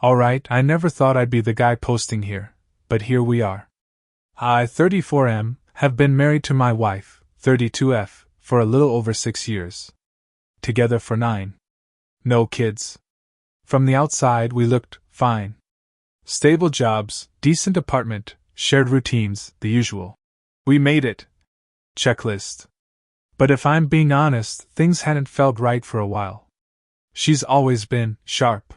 Alright, I never thought I'd be the guy posting here, but here we are. I, 34M, have been married to my wife, 32F, for a little over 6 years. Together for 9. No kids. From the outside we looked fine. Stable jobs, decent apartment, shared routines, the usual. We made it. Checklist. But if I'm being honest, things hadn't felt right for a while. She's always been sharp.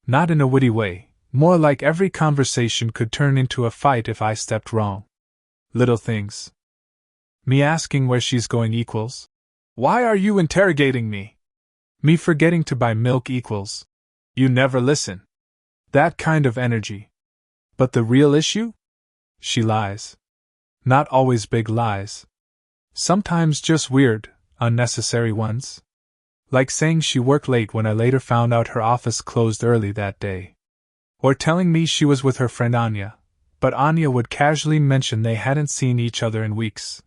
Not in a witty way, more like every conversation could turn into a fight if I stepped wrong. Little things. Me asking where she's going equals. Why are you interrogating me? Me forgetting to buy milk equals. You never listen. That kind of energy. But the real issue? She lies. Not always big lies. Sometimes just weird, unnecessary ones. Like saying she worked late when I later found out her office closed early that day. Or telling me she was with her friend Anya, but Anya would casually mention they hadn't seen each other in weeks.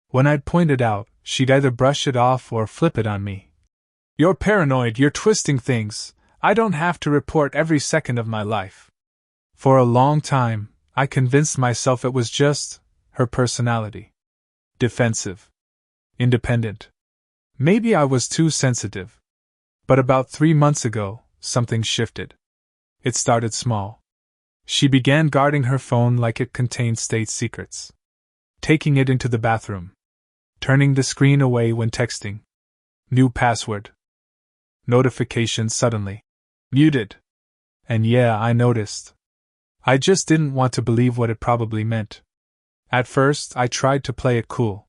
When I'd point it out, she'd either brush it off or flip it on me. You're paranoid, you're twisting things. I don't have to report every second of my life. For a long time, I convinced myself it was just her personality. Defensive. Independent. Maybe I was too sensitive. But about 3 months ago, something shifted. It started small. She began guarding her phone like it contained state secrets. Taking it into the bathroom. Turning the screen away when texting. New password. Notifications suddenly. Muted. And yeah, I noticed. I just didn't want to believe what it probably meant. At first, I tried to play it cool.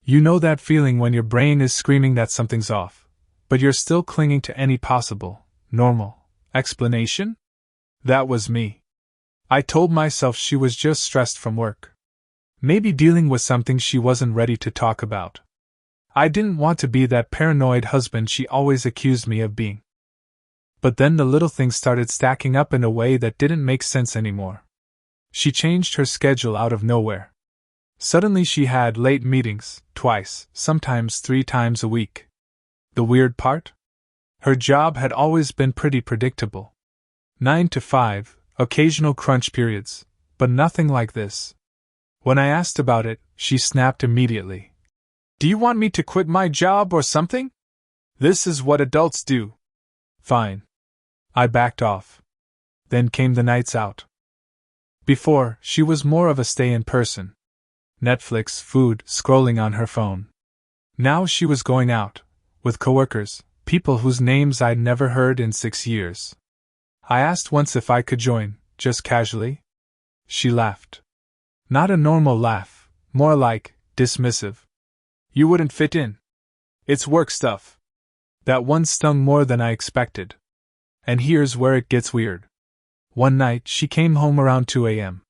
You know that feeling when your brain is screaming that something's off, but you're still clinging to any possible, normal, explanation? That was me. I told myself she was just stressed from work. Maybe dealing with something she wasn't ready to talk about. I didn't want to be that paranoid husband she always accused me of being. But then the little things started stacking up in a way that didn't make sense anymore. She changed her schedule out of nowhere. Suddenly she had late meetings, twice, sometimes 3 times a week. The weird part? Her job had always been pretty predictable. 9 to 5, occasional crunch periods, but nothing like this. When I asked about it, she snapped immediately. Do you want me to quit my job or something? This is what adults do. Fine. I backed off. Then came the nights out. Before, she was more of a stay-in person. Netflix, food, scrolling on her phone. Now she was going out, with coworkers, people whose names I'd never heard in 6 years. I asked once if I could join, just casually. She laughed. Not a normal laugh, more like, dismissive. You wouldn't fit in. It's work stuff. That one stung more than I expected. And here's where it gets weird. One night she came home around 2 a.m.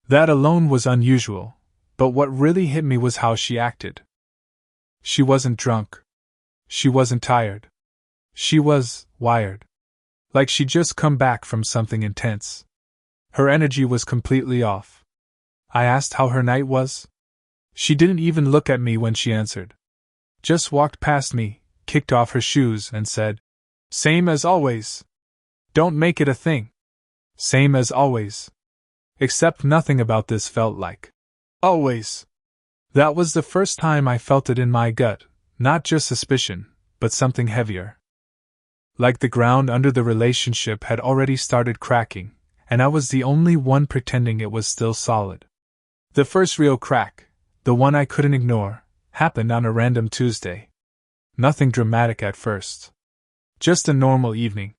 That alone was unusual, but what really hit me was how she acted. She wasn't drunk. She wasn't tired. She was wired. Like she'd just come back from something intense. Her energy was completely off. I asked how her night was. She didn't even look at me when she answered. Just walked past me, kicked off her shoes, and said, "Same as always. Don't make it a thing." Same as always. Except nothing about this felt like always. That was the first time I felt it in my gut, not just suspicion, but something heavier. Like the ground under the relationship had already started cracking, and I was the only one pretending it was still solid. The first real crack, the one I couldn't ignore, happened on a random Tuesday. Nothing dramatic at first. Just a normal evening.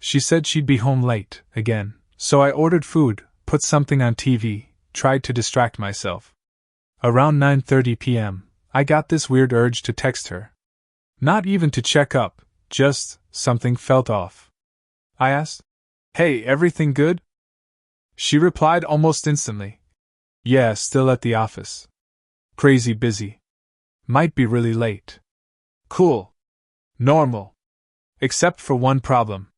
She said she'd be home late, again, so I ordered food, put something on TV, tried to distract myself. Around 9:30 p.m., I got this weird urge to text her. Not even to check up, just, something felt off. I asked, "Hey, everything good?" She replied almost instantly. "Yeah, still at the office. Crazy busy. Might be really late." Cool. Normal. Except for one problem.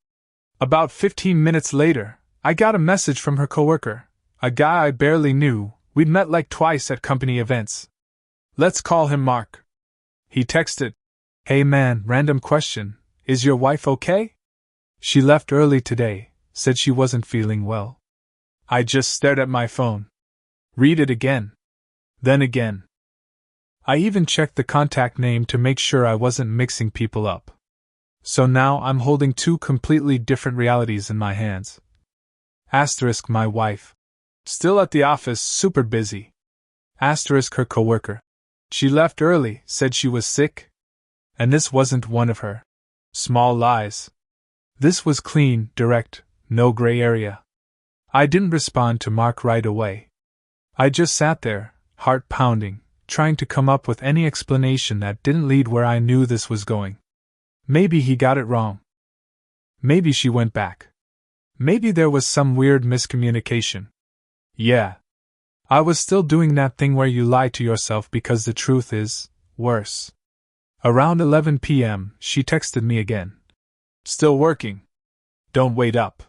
About 15 minutes later, I got a message from her coworker, a guy I barely knew. We'd met like twice at company events. Let's call him Mark. He texted, "Hey man, random question, is your wife okay? She left early today, said she wasn't feeling well. I just stared at my phone. Read it again. Then again. I even checked the contact name to make sure I wasn't mixing people up. So now I'm holding two completely different realities in my hands. Asterisk my wife. Still at the office, super busy. Asterisk her coworker. She left early, said she was sick. And this wasn't one of her small lies. This was clean, direct, no gray area. I didn't respond to Mark right away. I just sat there, heart pounding, trying to come up with any explanation that didn't lead where I knew this was going. Maybe he got it wrong. Maybe she went back. Maybe there was some weird miscommunication. Yeah. I was still doing that thing where you lie to yourself because the truth is worse. Around 11 p.m., she texted me again. Still working. Don't wait up.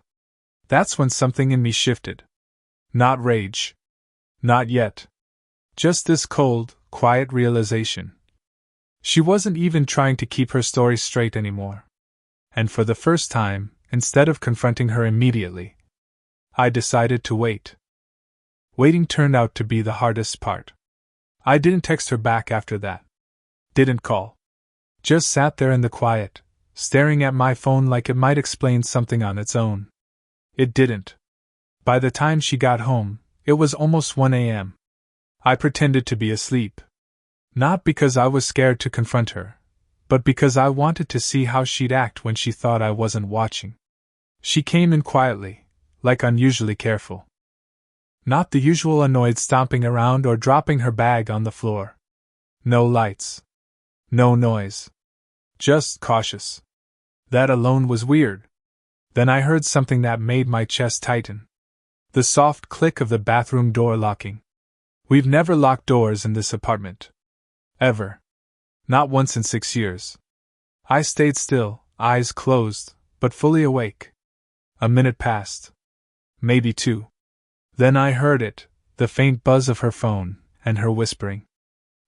That's when something in me shifted. Not rage. Not yet. Just this cold, quiet realization. She wasn't even trying to keep her story straight anymore. And for the first time, instead of confronting her immediately, I decided to wait. Waiting turned out to be the hardest part. I didn't text her back after that. Didn't call. Just sat there in the quiet, staring at my phone like it might explain something on its own. It didn't. By the time she got home, it was almost 1 a.m. I pretended to be asleep. Not because I was scared to confront her, but because I wanted to see how she'd act when she thought I wasn't watching. She came in quietly, like unusually careful. Not the usual annoyed stomping around or dropping her bag on the floor. No lights. No noise. Just cautious. That alone was weird. Then I heard something that made my chest tighten. The soft click of the bathroom door locking. We've never locked doors in this apartment. Ever. Not once in 6 years. I stayed still, eyes closed, but fully awake. A minute passed. Maybe 2. Then I heard it, the faint buzz of her phone, and her whispering.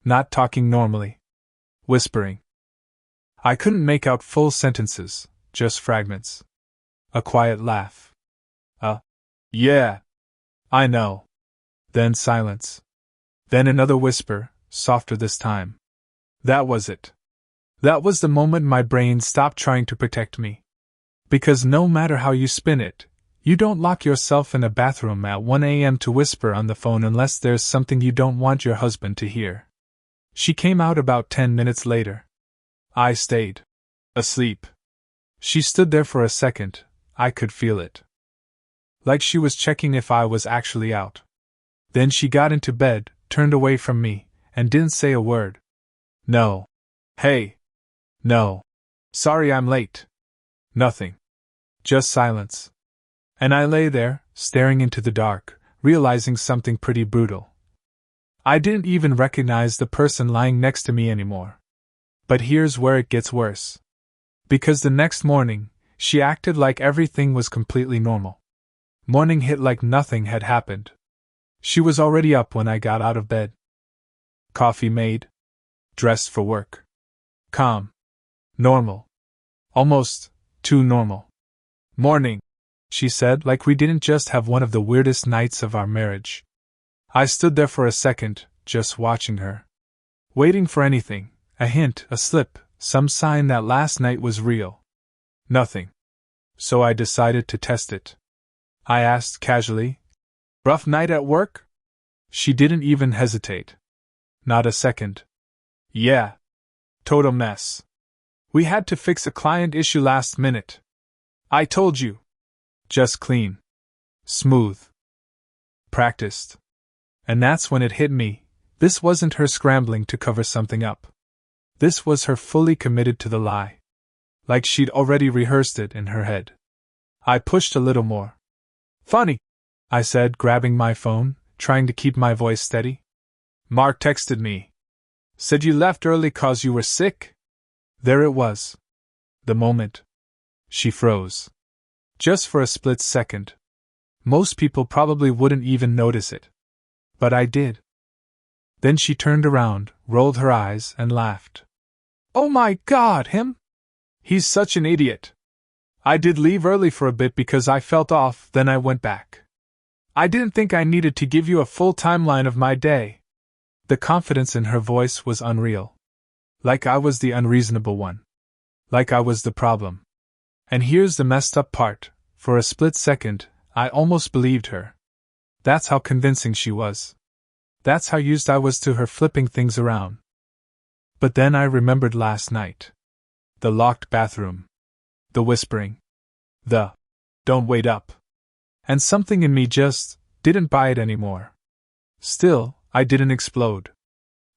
Not talking normally. Whispering. I couldn't make out full sentences, just fragments. A quiet laugh. Yeah. I know. Then silence. Then another whisper, softer this time. That was it. That was the moment my brain stopped trying to protect me. Because no matter how you spin it, you don't lock yourself in a bathroom at 1 a.m. to whisper on the phone unless there's something you don't want your husband to hear. She came out about 10 minutes later. I stayed. Asleep. She stood there for a second, I could feel it. Like she was checking if I was actually out. Then she got into bed, turned away from me, and didn't say a word. No. Hey. No. Sorry I'm late. Nothing. Just silence. And I lay there, staring into the dark, realizing something pretty brutal. I didn't even recognize the person lying next to me anymore. But here's where it gets worse. Because the next morning, she acted like everything was completely normal. Morning hit like nothing had happened. She was already up when I got out of bed. Coffee made. Dressed for work. Calm. Normal. Almost too normal. Morning, she said, like we didn't just have one of the weirdest nights of our marriage. I stood there for a second, just watching her. Waiting for anything, a hint, a slip, some sign that last night was real. Nothing. So I decided to test it. I asked casually, "Rough night at work?" She didn't even hesitate. Not a second. Yeah. Total mess. We had to fix a client issue last minute. I told you. Just clean. Smooth. Practiced. And that's when it hit me. This wasn't her scrambling to cover something up. This was her fully committed to the lie. Like she'd already rehearsed it in her head. I pushed a little more. Funny, I said, grabbing my phone, trying to keep my voice steady. Mark texted me. Said you left early 'cause you were sick? There it was. The moment. She froze. Just for a split second. Most people probably wouldn't even notice it. But I did. Then she turned around, rolled her eyes, and laughed. Oh my God, him? He's such an idiot. I did leave early for a bit because I felt off, then I went back. I didn't think I needed to give you a full timeline of my day. The confidence in her voice was unreal. Like I was the unreasonable one. Like I was the problem. And here's the messed up part. For a split second, I almost believed her. That's how convincing she was. That's how used I was to her flipping things around. But then I remembered last night. The locked bathroom. The whispering. The "don't wait up." And something in me just didn't buy it anymore. Still, I didn't explode.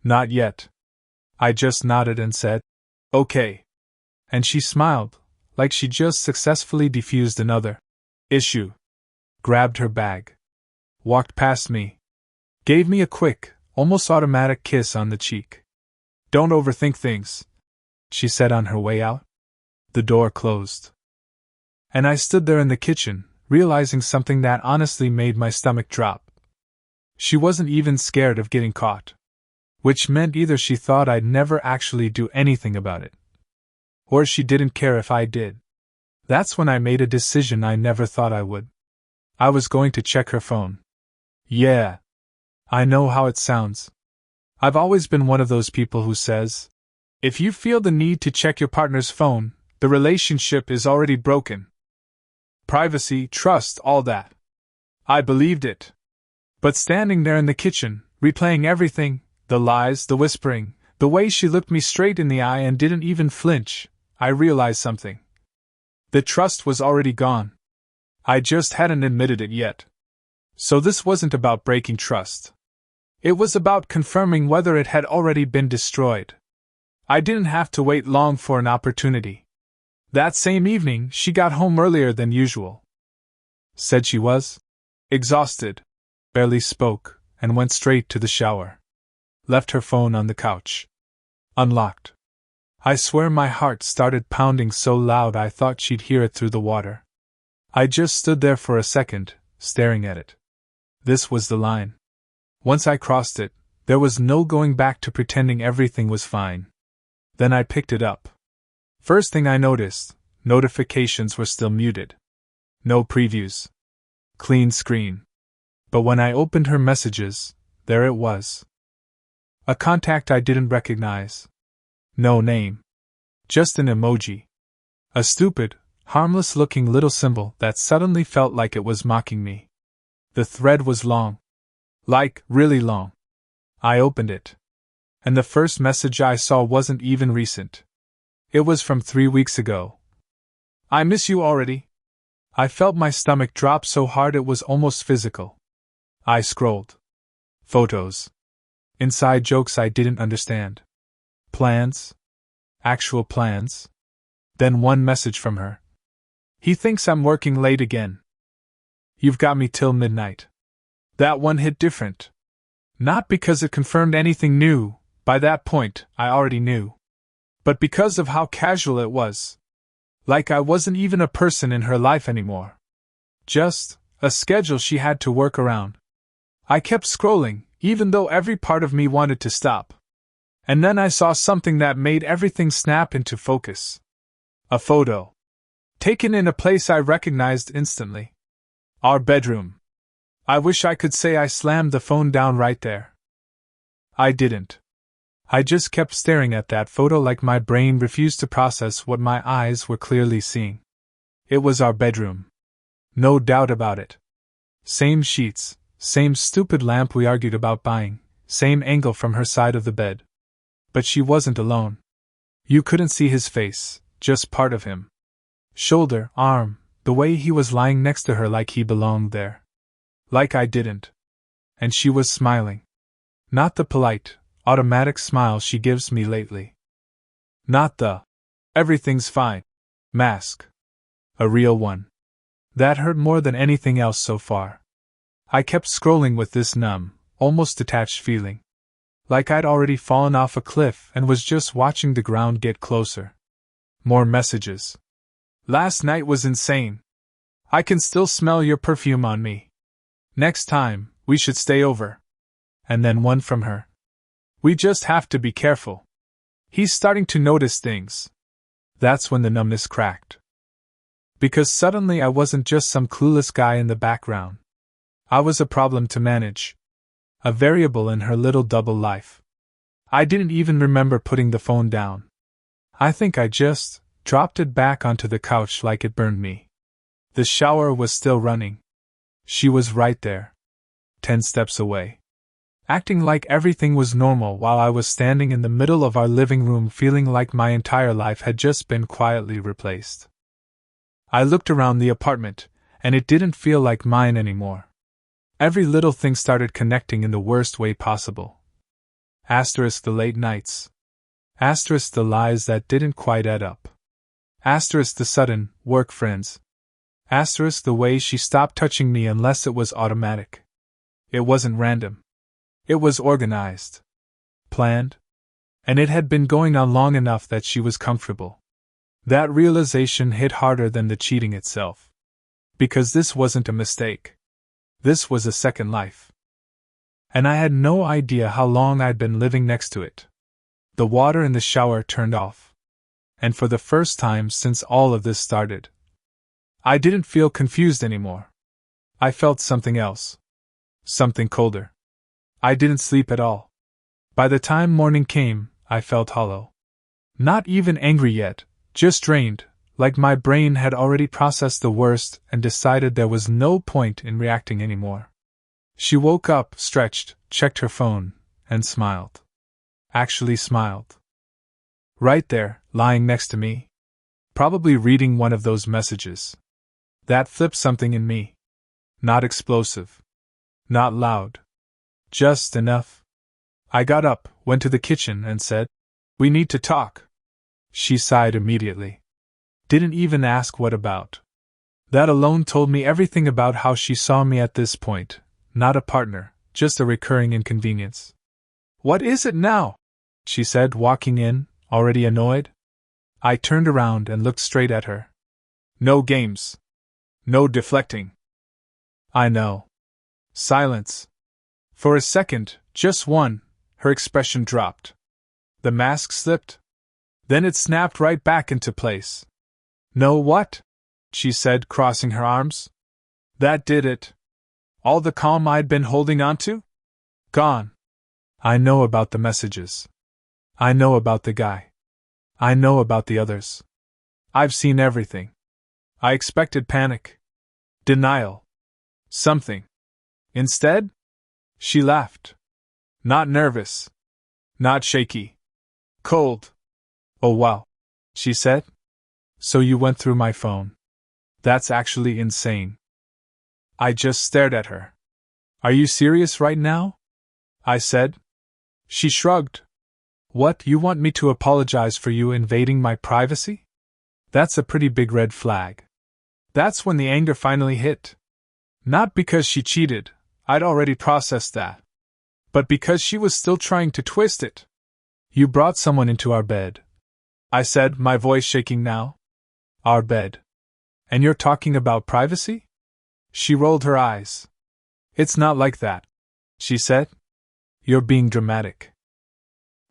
Not yet. I just nodded and said, "Okay." And she smiled, like she just successfully defused another issue. Grabbed her bag. Walked past me. Gave me a quick, almost automatic kiss on the cheek. "Don't overthink things," she said on her way out. The door closed. And I stood there in the kitchen, realizing something that honestly made my stomach drop. She wasn't even scared of getting caught. Which meant either she thought I'd never actually do anything about it, or she didn't care if I did. That's when I made a decision I never thought I would. I was going to check her phone. Yeah. I know how it sounds. I've always been one of those people who says, if you feel the need to check your partner's phone, the relationship is already broken. Privacy, trust, all that. I believed it. But standing there in the kitchen, replaying everything, the lies, the whispering, the way she looked me straight in the eye and didn't even flinch, I realized something. The trust was already gone. I just hadn't admitted it yet. So this wasn't about breaking trust. It was about confirming whether it had already been destroyed. I didn't have to wait long for an opportunity. That same evening, she got home earlier than usual. Said she was exhausted, barely spoke, and went straight to the shower. Left her phone on the couch. Unlocked. I swear my heart started pounding so loud I thought she'd hear it through the water. I just stood there for a second, staring at it. This was the line. Once I crossed it, there was no going back to pretending everything was fine. Then I picked it up. First thing I noticed, notifications were still muted. No previews. Clean screen. But when I opened her messages, there it was. A contact I didn't recognize. No name. Just an emoji. A stupid, harmless-looking little symbol that suddenly felt like it was mocking me. The thread was long. Like, really long. I opened it. And the first message I saw wasn't even recent. It was from 3 weeks ago. I miss you already. I felt my stomach drop so hard it was almost physical. I scrolled. Photos. Inside jokes I didn't understand. Plans? Actual plans? Then one message from her. He thinks I'm working late again. You've got me till midnight. That one hit different. Not because it confirmed anything new, by that point I already knew. But because of how casual it was. Like I wasn't even a person in her life anymore. Just a schedule she had to work around. I kept scrolling, even though every part of me wanted to stop. And then I saw something that made everything snap into focus. A photo. Taken in a place I recognized instantly. Our bedroom. I wish I could say I slammed the phone down right there. I didn't. I just kept staring at that photo like my brain refused to process what my eyes were clearly seeing. It was our bedroom. No doubt about it. Same sheets, same stupid lamp we argued about buying, same angle from her side of the bed. But she wasn't alone. You couldn't see his face, just part of him. Shoulder, arm, the way he was lying next to her like he belonged there. Like I didn't. And she was smiling. Not the polite, automatic smile she gives me lately. Not the everything's fine mask. A real one. That hurt more than anything else so far. I kept scrolling with this numb, almost detached feeling. Like I'd already fallen off a cliff and was just watching the ground get closer. More messages. Last night was insane. I can still smell your perfume on me. Next time, we should stay over. And then one from her. We just have to be careful. He's starting to notice things. That's when the numbness cracked. Because suddenly I wasn't just some clueless guy in the background. I was a problem to manage. A variable in her little double life. I didn't even remember putting the phone down. I think I just dropped it back onto the couch like it burned me. The shower was still running. She was right there. 10 steps away. Acting like everything was normal while I was standing in the middle of our living room feeling like my entire life had just been quietly replaced. I looked around the apartment, and it didn't feel like mine anymore. Every little thing started connecting in the worst way possible. Asterisk the late nights. Asterisk the lies that didn't quite add up. Asterisk the sudden work friends. Asterisk the way she stopped touching me unless it was automatic. It wasn't random. It was organized. Planned. And it had been going on long enough that she was comfortable. That realization hit harder than the cheating itself. Because this wasn't a mistake. This was a second life. And I had no idea how long I'd been living next to it. The water in the shower turned off. And for the first time since all of this started, I didn't feel confused anymore. I felt something else. Something colder. I didn't sleep at all. By the time morning came, I felt hollow. Not even angry yet, just drained, like my brain had already processed the worst and decided there was no point in reacting anymore. She woke up, stretched, checked her phone, and smiled. Actually smiled. Right there, lying next to me. Probably reading one of those messages. That flipped something in me. Not explosive. Not loud. Just enough. I got up, went to the kitchen, and said, "We need to talk." She sighed immediately. Didn't even ask what about. That alone told me everything about how she saw me at this point. Not a partner, just a recurring inconvenience. "What is it now?" she said, walking in, already annoyed. I turned around and looked straight at her. "No games. No deflecting." "I know." Silence. For a second, just one, her expression dropped. The mask slipped. Then it snapped right back into place. "No what?" she said, crossing her arms. "That did it. All the calm I'd been holding on to? Gone. I know about the messages. I know about the guy. I know about the others. I've seen everything. I expected panic. Denial. Something. Instead? She laughed. Not nervous. Not shaky. Cold. "Oh wow," she said. "So you went through my phone. That's actually insane." I just stared at her. "Are you serious right now?" I said. She shrugged. "What, you want me to apologize for you invading my privacy? That's a pretty big red flag." That's when the anger finally hit. Not because she cheated, I'd already processed that. But because she was still trying to twist it. "You brought someone into our bed," I said, my voice shaking now. "Our bed. And you're talking about privacy?" She rolled her eyes. "It's not like that," she said. "You're being dramatic."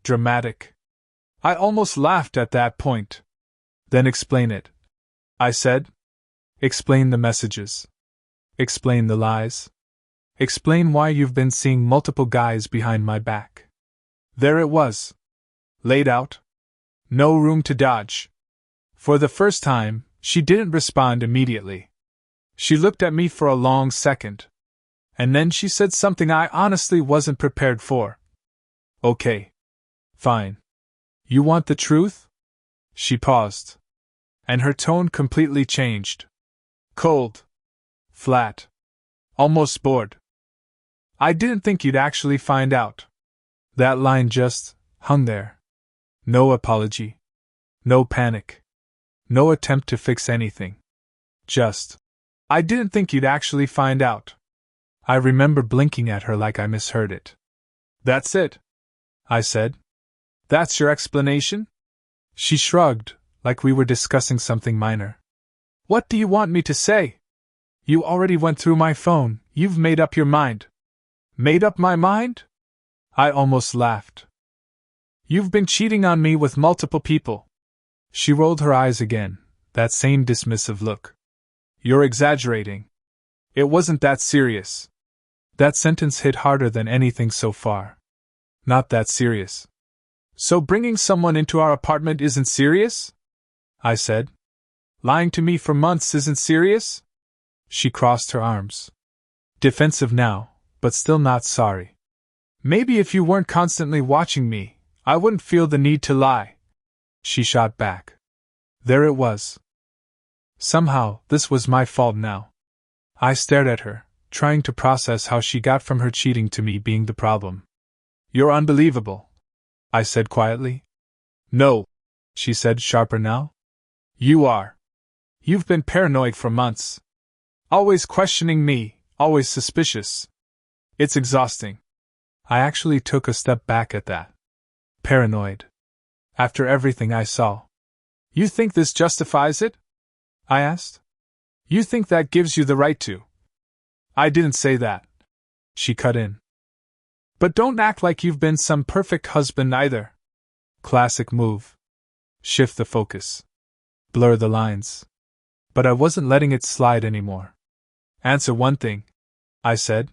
Dramatic. I almost laughed at that point. "Then explain it," I said. "Explain the messages. Explain the lies. Explain why you've been seeing multiple guys behind my back." There it was. Laid out. No room to dodge. For the first time, she didn't respond immediately. She looked at me for a long second. And then she said something I honestly wasn't prepared for. "Okay. Fine. You want the truth?" She paused. And her tone completely changed. Cold. Flat. Almost bored. "I didn't think you'd actually find out." That line just hung there. No apology. No panic. No attempt to fix anything. Just, "I didn't think you'd actually find out." I remember blinking at her like I misheard it. "That's it," I said. "That's your explanation?" She shrugged, like we were discussing something minor. "What do you want me to say? You already went through my phone, you've made up your mind." "Made up my mind?" I almost laughed. "You've been cheating on me with multiple people." She rolled her eyes again, that same dismissive look. You're exaggerating. It wasn't that serious. That sentence hit harder than anything so far. Not that serious. So bringing someone into our apartment isn't serious? I said. Lying to me for months isn't serious? She crossed her arms. Defensive now, but still not sorry. Maybe if you weren't constantly watching me, I wouldn't feel the need to lie. She shot back. There it was. Somehow, this was my fault now. I stared at her, trying to process how she got from her cheating to me being the problem. You're unbelievable, I said quietly. No, she said sharper now. You are. You've been paranoid for months. Always questioning me, always suspicious. It's exhausting. I actually took a step back at that. Paranoid. After everything I saw. You think this justifies it? I asked. You think that gives you the right to? I didn't say that. She cut in. But don't act like you've been some perfect husband either. Classic move. Shift the focus. Blur the lines. But I wasn't letting it slide anymore. Answer one thing, I said.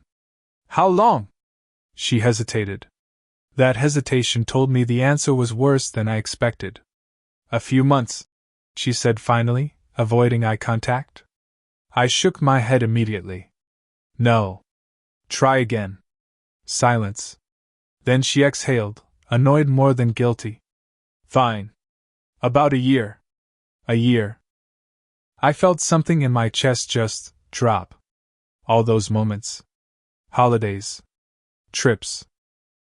How long? She hesitated. That hesitation told me the answer was worse than I expected. A few months, she said finally, avoiding eye contact. I shook my head immediately. No. Try again. Silence. Then she exhaled, annoyed more than guilty. Fine. About a year. A year. I felt something in my chest just drop. All those moments. Holidays. Trips.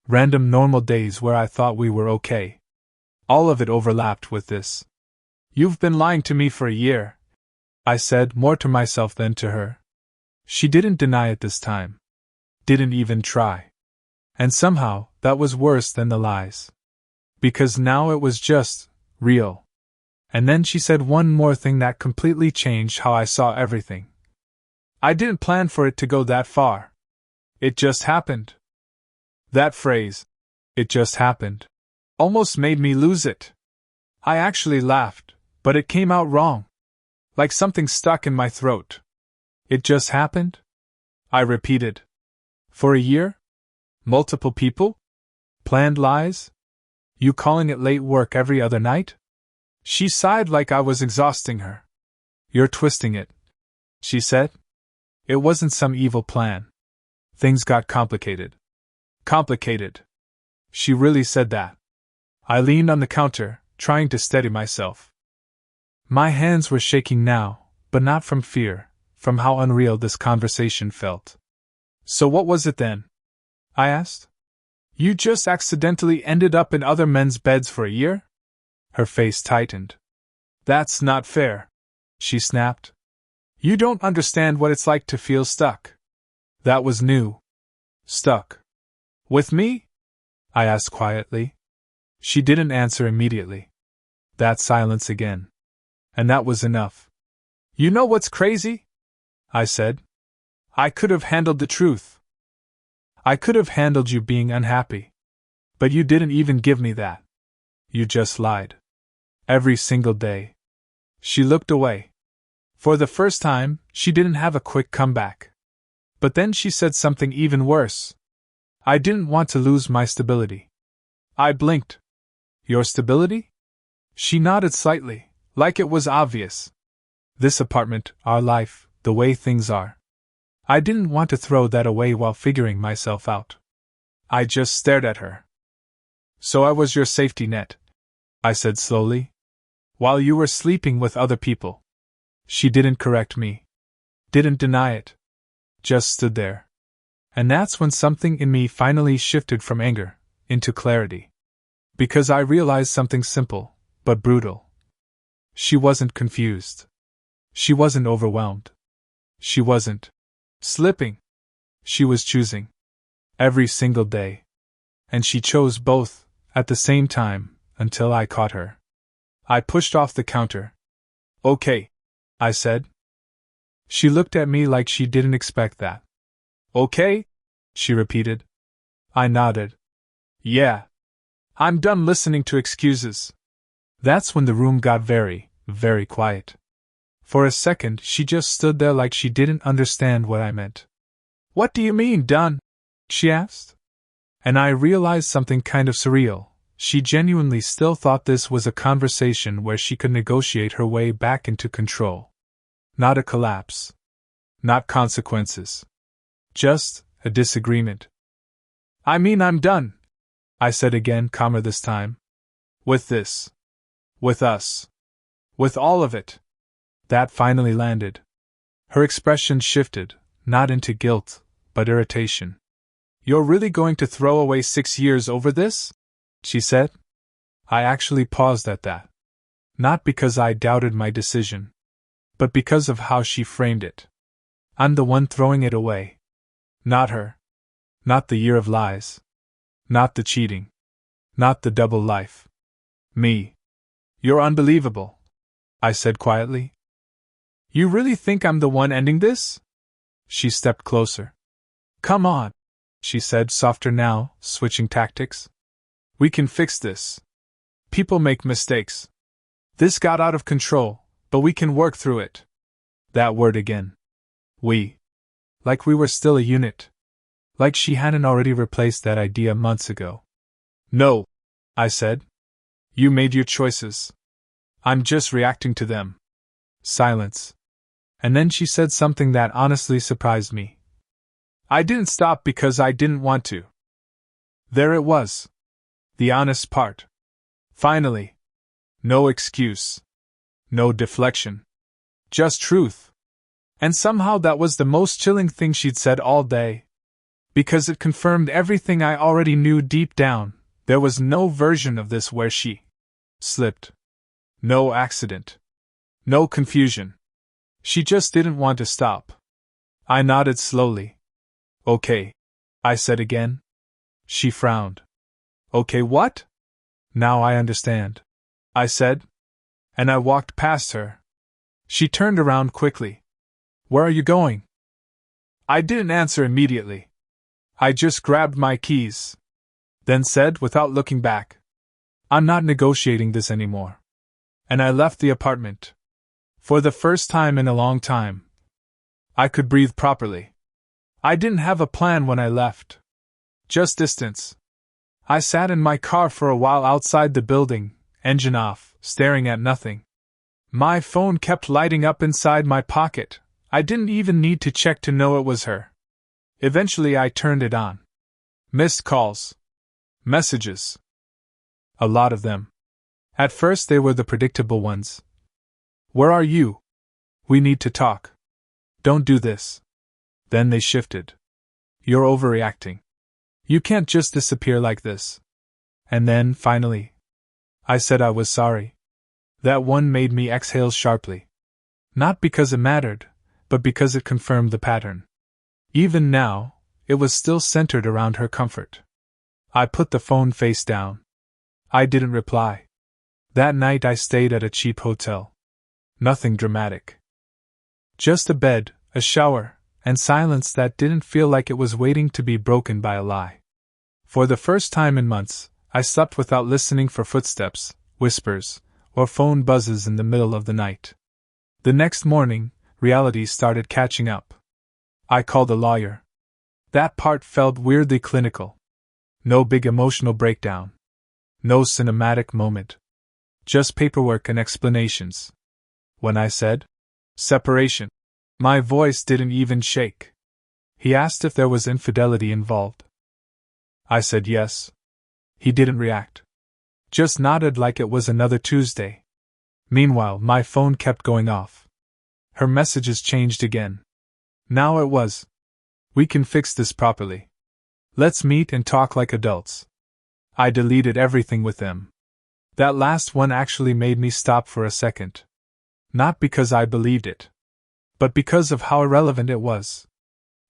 Random normal days where I thought we were okay. All of it overlapped with this. You've been lying to me for a year, I said, more to myself than to her. She didn't deny it this time. Didn't even try. And somehow, that was worse than the lies. Because now it was just real. And then she said one more thing that completely changed how I saw everything. I didn't plan for it to go that far. It just happened. That phrase, it just happened, almost made me lose it. I actually laughed, but it came out wrong. Like something stuck in my throat. It just happened? I repeated. For a year? Multiple people? Planned lies? You calling it late work every other night? She sighed like I was exhausting her. You're twisting it, she said. It wasn't some evil plan. Things got complicated. Complicated. She really said that. I leaned on the counter, trying to steady myself. My hands were shaking now, but not from fear, from how unreal this conversation felt. So what was it then? I asked. You just accidentally ended up in other men's beds for a year? Her face tightened. That's not fair, she snapped. You don't understand what it's like to feel stuck. That was new. Stuck. With me? I asked quietly. She didn't answer immediately. That silence again. And that was enough. You know what's crazy? I said. I could have handled the truth. I could have handled you being unhappy. But you didn't even give me that. You just lied. Every single day. She looked away. For the first time, she didn't have a quick comeback. But then she said something even worse. I didn't want to lose my stability. I blinked. Your stability? She nodded slightly, like it was obvious. This apartment, our life, the way things are. I didn't want to throw that away while figuring myself out. I just stared at her. So I was your safety net, I said slowly. While you were sleeping with other people. She didn't correct me. Didn't deny it. Just stood there. And that's when something in me finally shifted from anger into clarity. Because I realized something simple, but brutal. She wasn't confused. She wasn't overwhelmed. She wasn't slipping. She was choosing. Every single day. And she chose both, at the same time, until I caught her. I pushed off the counter. Okay, I said. She looked at me like she didn't expect that. Okay? She repeated. I nodded. Yeah. I'm done listening to excuses. That's when the room got very, very quiet. For a second, she just stood there like she didn't understand what I meant. "What do you mean, done?" she asked. And I realized something kind of surreal. She genuinely still thought this was a conversation where she could negotiate her way back into control. Not a collapse. Not consequences. Just a disagreement. "I mean, I'm done," I said again, calmer this time. "With this. With us. With all of it." That finally landed. Her expression shifted, not into guilt, but irritation. "You're really going to throw away 6 years over this?" she said. I actually paused at that. Not because I doubted my decision, but because of how she framed it. I'm the one throwing it away. Not her. Not the year of lies. Not the cheating. Not the double life. Me. "You're unbelievable," I said quietly. "You really think I'm the one ending this?" She stepped closer. "Come on," she said, softer now, switching tactics. "We can fix this. People make mistakes. This got out of control, but we can work through it." That word again. We. Like we were still a unit. Like she hadn't already replaced that idea months ago. "No," I said. "You made your choices. I'm just reacting to them." Silence. And then she said something that honestly surprised me. "I didn't stop because I didn't want to." There it was. The honest part. Finally. No excuse. No deflection. Just truth. And somehow that was the most chilling thing she'd said all day. Because it confirmed everything I already knew deep down. There was no version of this where she slipped. No accident. No confusion. She just didn't want to stop. I nodded slowly. "Okay," I said again. She frowned. "Okay, what?" "Now I understand," I said. And I walked past her. She turned around quickly. "Where are you going?" I didn't answer immediately. I just grabbed my keys. Then said, without looking back, "I'm not negotiating this anymore." And I left the apartment. For the first time in a long time, I could breathe properly. I didn't have a plan when I left. Just distance. I sat in my car for a while outside the building, engine off, staring at nothing. My phone kept lighting up inside my pocket. I didn't even need to check to know it was her. Eventually I turned it on. Missed calls. Messages. A lot of them. At first they were the predictable ones. "Where are you? We need to talk. Don't do this." Then they shifted. "You're overreacting. You can't just disappear like this." And then, finally, I said I was sorry. That one made me exhale sharply. Not because it mattered, but because it confirmed the pattern. Even now, it was still centered around her comfort. I put the phone face down. I didn't reply. That night I stayed at a cheap hotel. Nothing dramatic. Just a bed, a shower, and silence that didn't feel like it was waiting to be broken by a lie. For the first time in months, I slept without listening for footsteps, whispers, or phone buzzes in the middle of the night. The next morning, reality started catching up. I called a lawyer. That part felt weirdly clinical. No big emotional breakdown. No cinematic moment. Just paperwork and explanations. When I said, "separation," my voice didn't even shake. He asked if there was infidelity involved. I said yes. He didn't react. Just nodded like it was another Tuesday. Meanwhile, my phone kept going off. Her messages changed again. Now it was, "We can fix this properly. Let's meet and talk like adults." I deleted everything with them. That last one actually made me stop for a second. Not because I believed it, but because of how irrelevant it was.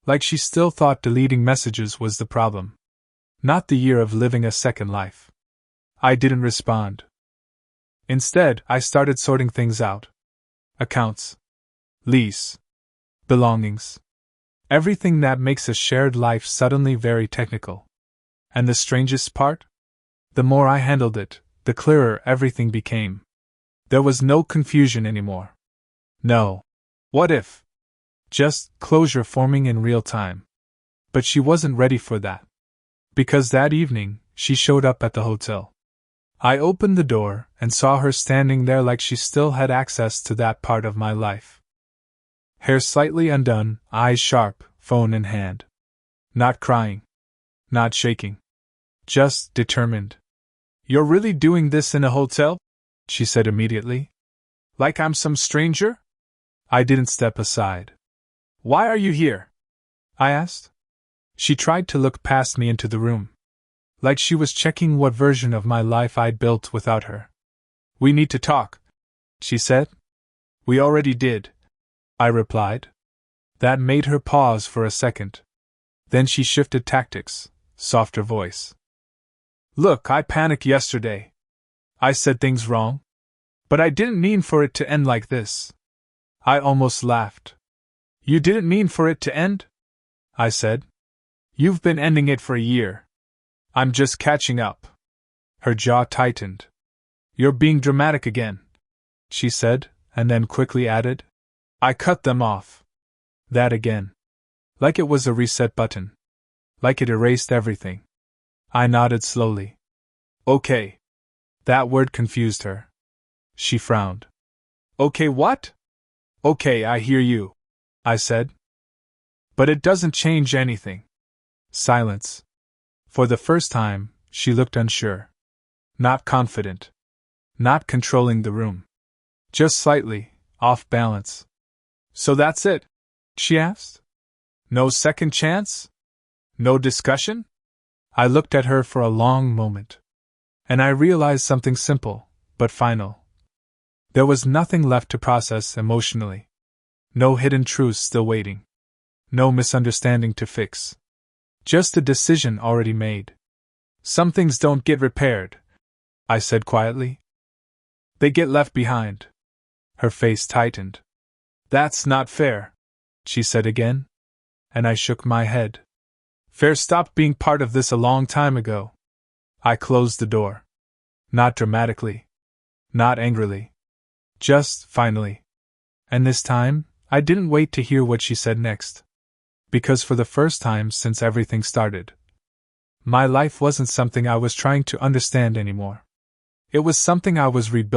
Like she still thought deleting messages was the problem. Not the year of living a second life. I didn't respond. Instead, I started sorting things out. Accounts. Lease. Belongings. Everything that makes a shared life suddenly very technical. And the strangest part? The more I handled it, the clearer everything became. There was no confusion anymore. No. What if? Just closure forming in real time. But she wasn't ready for that. Because that evening, she showed up at the hotel. I opened the door and saw her standing there like she still had access to that part of my life. Hair slightly undone, eyes sharp, phone in hand. Not crying. Not shaking. Just determined. "You're really doing this in a hotel?" she said immediately. "Like I'm some stranger?" I didn't step aside. "Why are you here?" I asked. She tried to look past me into the room. Like she was checking what version of my life I'd built without her. "We need to talk," she said. "We already did," I replied. That made her pause for a second. Then she shifted tactics, softer voice. "Look, I panicked yesterday. I said things wrong. But I didn't mean for it to end like this." I almost laughed. "You didn't mean for it to end?" I said. "You've been ending it for a year. I'm just catching up." Her jaw tightened. "You're being dramatic again," she said, and then quickly added, "I cut them off." That again. Like it was a reset button. Like it erased everything. I nodded slowly. "Okay." That word confused her. She frowned. "Okay, what?" "Okay, I hear you," I said. "But it doesn't change anything." Silence. For the first time, she looked unsure. Not confident. Not controlling the room. Just slightly, off balance. "So that's it?" she asked. "No second chance? No discussion?" I looked at her for a long moment. And I realized something simple, but final. There was nothing left to process emotionally. No hidden truths still waiting. No misunderstanding to fix. Just a decision already made. "Some things don't get repaired," I said quietly. "They get left behind." Her face tightened. "That's not fair," she said again. And I shook my head. "Fair stopped being part of this a long time ago." I closed the door. Not dramatically. Not angrily. Just, finally. And this time, I didn't wait to hear what she said next. Because for the first time since everything started, my life wasn't something I was trying to understand anymore. It was something I was rebuilding.